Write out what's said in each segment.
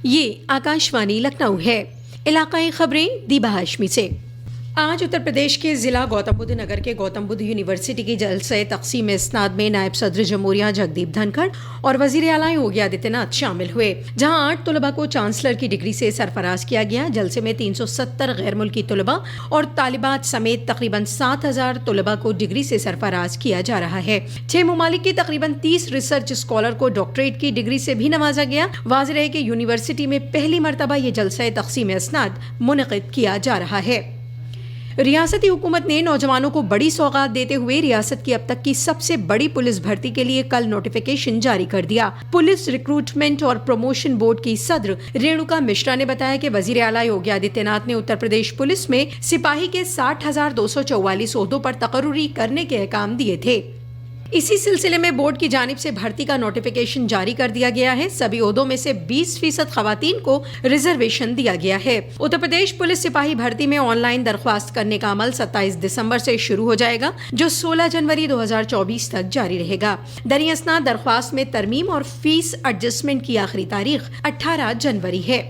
یہ آکاشوانی لکھنؤ ہے۔ علاقائی خبریں دیبا ہاشمی سے۔ آج اتر پردیش کے ضلع گوتم بدھ نگر کے گوتم بدھ یونیورسٹی کی جلسہ تقسیم اسناد میں نائب صدر جمہوریہ جگدیپ دھنکھڑ اور وزیر اعلیٰ یوگی آدتیہ ناتھ شامل ہوئے، جہاں 8 طلباء کو چانسلر کی ڈگری سے سرفراز کیا گیا۔ جلسے میں 370 غیر ملکی طلباء اور طالبات سمیت تقریباً 7000 طلباء کو ڈگری سے سرفراز کیا جا رہا ہے۔ 6 ممالک کے تقریباً 30 ریسرچ اسکالر کو ڈاکٹریٹ کی ڈگری سے بھی نوازا گیا۔ واضح ہے کہ یونیورسٹی میں پہلی مرتبہ یہ جلسہ تقسیم اسناد منعقد کیا جا رہا ہے۔ ریاستی حکومت نے نوجوانوں کو بڑی سوغات دیتے ہوئے ریاست کی اب تک کی سب سے بڑی پولیس بھرتی کے لیے کل نوٹیفیکیشن جاری کر دیا۔ پولیس ریکروٹمنٹ اور پروموشن بورڈ کی صدر رینوکا مشرا نے بتایا کہ وزیر اعلیٰ یوگی آدتیہ ناتھ نے اتر پردیش پولیس میں سپاہی کے 60,244 عہدوں پر تقرری کرنے کے احکام دیے تھے۔ اسی سلسلے میں بورڈ کی جانب سے بھرتی کا نوٹیفیکیشن جاری کر دیا گیا ہے۔ سبھی عہدوں میں سے 20% خواتین کو ریزرویشن دیا گیا ہے۔ اتر پردیش پولیس سپاہی بھرتی میں آن لائن درخواست کرنے کا عمل 27 دسمبر سے شروع ہو جائے گا، جو 16 جنوری 2024 تک جاری رہے گا۔ دریں اثنا درخواست میں ترمیم اور فیس ایڈجسٹمنٹ کی آخری تاریخ 18 جنوری ہے۔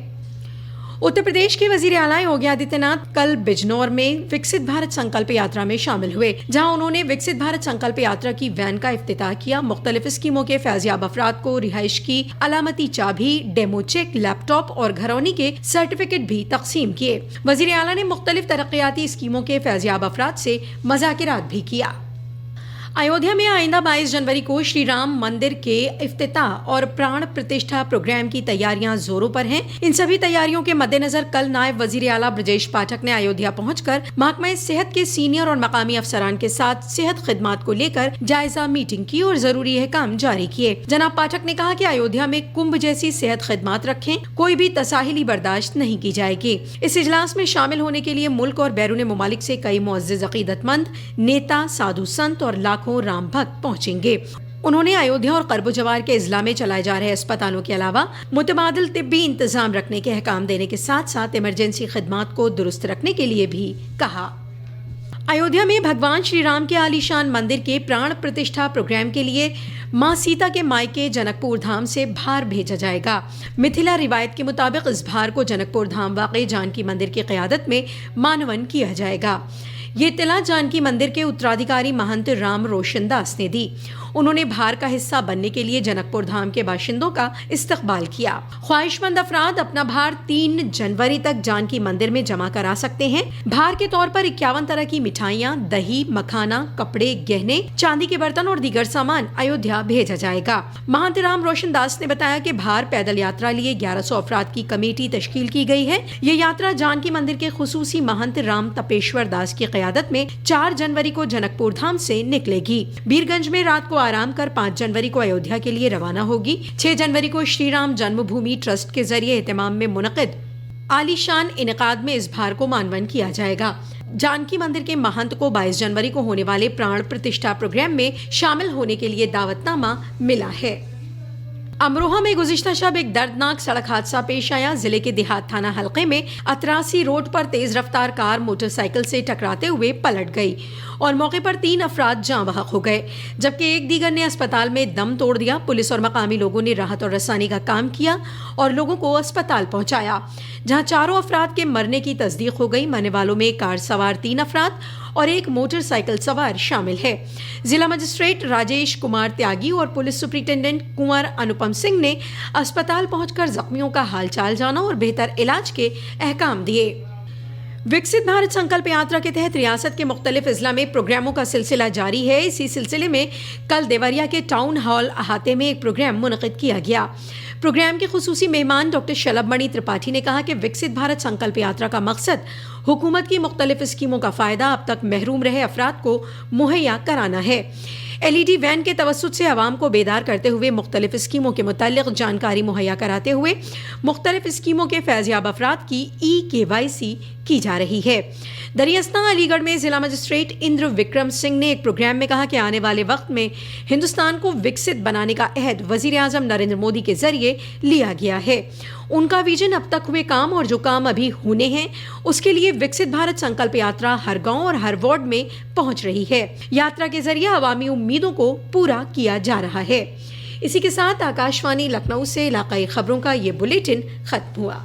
اتر پردیش کے وزیر اعلیٰ یوگی آدتیہ ناتھ کل بجنور میں وکست بھارت سنکلپ یاترا میں شامل ہوئے، جہاں انہوں نے وکست بھارت سنکلپ یاترا کی وین کا افتتاح کیا۔ مختلف اسکیموں کے فیضیاب افراد کو رہائش کی علامتی چابی، ڈیمو چیک، لیپ ٹاپ اور گھرونی کے سرٹیفکیٹ بھی تقسیم کیے۔ وزیر اعلیٰ نے مختلف ترقیاتی اسکیموں کے فیضیاب افراد سے مذاکرات بھی کیا۔ ایودھیا میں آئندہ 22 جنوری کو شری رام مندر کے افتتاح اور پران پرتشٹھا پروگرام کی تیاریاں زوروں پر ہیں۔ ان سبھی تیاریوں کے مد نظر کل نائب وزیر اعلیٰ برجیش پاٹھک نے ایودھیا پہنچ کر محکمہ صحت کے سینئر اور مقامی افسران کے ساتھ صحت خدمات کو لے کر جائزہ میٹنگ کی اور ضروری احکام جاری کیے۔ جناب پاٹھک نے کہا کہ ایودھیا میں کنبھ جیسی صحت خدمات رکھیں، کوئی بھی تساہلی برداشت نہیں کی جائے گی۔ اس اجلاس میں شامل ہونے کے لیے ملک اور بیرون ممالک سے کئی معزز عقیدت مند، نیتا، سادھو سنت اور لاکھوں رام بھکت پہنچیں گے۔ انہوں نے ایودھیا اور قرب و جوار کے اضلاع میں چلائے جا رہے اسپتالوں کے علاوہ متبادل طبی انتظام رکھنے کے احکام دینے کے ساتھ ساتھ ایمرجنسی خدمات کو درست رکھنے کے لیے بھی کہا۔ ایودھیا میں بھگوان شری رام کے عالی شان مندر کے پران پرتشٹھا پروگرام کے لیے ماں سیتا کے مائکے جنک پور دھام سے بھار بھیجا جائے گا۔ متھلا روایت کے مطابق اس بھار کو جنک پور دھام واقع جانکی مندر کی قیادت میں مانون کیا جائے گا۔ یہ اطلاع جانکی مندر کے اترادھیکاری مہنت رام روشن داس نے دی۔ انہوں نے بھار کا حصہ بننے کے لیے جنک پور دھام کے باشندوں کا استقبال کیا۔ خواہش مند افراد اپنا بھار 3 جنوری تک جانکی مندر میں جمع کرا سکتے ہیں۔ بھار کے طور پر 51 طرح کی مٹھائیاں، دہی، مکھانا، کپڑے، گہنے، چاندی کے برتن اور دیگر سامان ایودھیا بھیجا جائے گا۔ مہنت رام روشن داس نے بتایا کہ بھار پیدل یاترا لیے 1100 افراد کی کمیٹی تشکیل کی گئی ہے۔ یہ یاترا جانکی مندر کے خصوصی مہنت رام تپیشور داس کی قیادت میں 4 جنوری کو جنک پور دھام سے نکلے گی۔ بیرگنج میں رات کو آرام کر 5 جنوری کو ایودھیا کے لیے روانہ ہوگی۔ 6 جنوری کو شری رام جنم بھومی ٹرسٹ کے ذریعے اہتمام میں منعقد عالی شان انعقاد میں اس بھار کو مانون کیا جائے گا۔ جانکی مندر کے مہنت کو 22 جنوری کو ہونے والے پران پرتشٹھا پروگرام میں شامل ہونے کے لیے دعوت نامہ ملا ہے۔ امروہہ میں گزشتہ شب ایک دردناک سڑک حادثہ پیش آیا۔ ضلع کے دیہات تھانہ حلقے میں اتراسی روڈ پر تیز رفتار کار موٹر سائیکل سے ٹکراتے ہوئے پلٹ گئی اور موقع پر 3 افراد جاں بحق ہو گئے، جبکہ ایک دیگر نے اسپتال میں دم توڑ دیا۔ پولیس اور مقامی لوگوں نے راحت اور رسانی کا کام کیا اور لوگوں کو اسپتال پہنچایا، جہاں 4 افراد کے مرنے کی تصدیق ہو گئی۔ مرنے والوں میں کار سوار 3 افراد اور ایک موٹر سائیکل سوار شامل ہے۔ ضلع مجسٹریٹ راجیش کمار تیاگی اور پولیس سپرنٹینڈنٹ کنور انوپم سنگھ نے اسپتال پہنچ کر زخمیوں کا حال چال جانا اور بہتر علاج کے احکام دیے۔ وکست بھارت سنکلپ یاترا کے تحت ریاست کے مختلف اضلاع میں پروگراموں کا سلسلہ جاری ہے۔ اسی سلسلے میں کل دیوریا کے ٹاؤن ہال احاطے میں ایک پروگرام منعقد کیا گیا۔ پروگرام کے خصوصی مہمان ڈاکٹر شلبھ منی ترپاٹھی نے کہا کہ وکست بھارت سنکلپ یاترا کا مقصد حکومت کی مختلف اسکیموں کا فائدہ اب تک محروم رہے افراد کو مہیا کرانا ہے۔ LED وین کے توسط سے عوام کو بیدار کرتے ہوئے مختلف اسکیموں کے متعلق جانکاری مہیا کراتے ہوئے مختلف اسکیموں کے فیضیاب افراد کی EKYC کی جا رہی ہے۔ دریں اثنا علی گڑھ میں ضلع مجسٹریٹ اندر وکرم سنگھ نے ایک پروگرام میں کہا کہ آنے والے وقت میں ہندوستان کو وکست بنانے کا عہد وزیر اعظم نریندر مودی کے ذریعے لیا گیا ہے۔ ان کا ویژن اب تک ہوئے کام اور جو کام ابھی ہونے ہیں اس کے لیے وکست بھارت سنکلپ یاترا ہر گاؤں اور ہر وارڈ میں پہنچ رہی ہے۔ یاترا کے ذریعے عوامی امیدوں کو پورا کیا جا رہا ہے۔ اسی کے ساتھ آکاشوانی لکھنؤ سے علاقائی خبروں کا یہ بلیٹن ختم ہوا.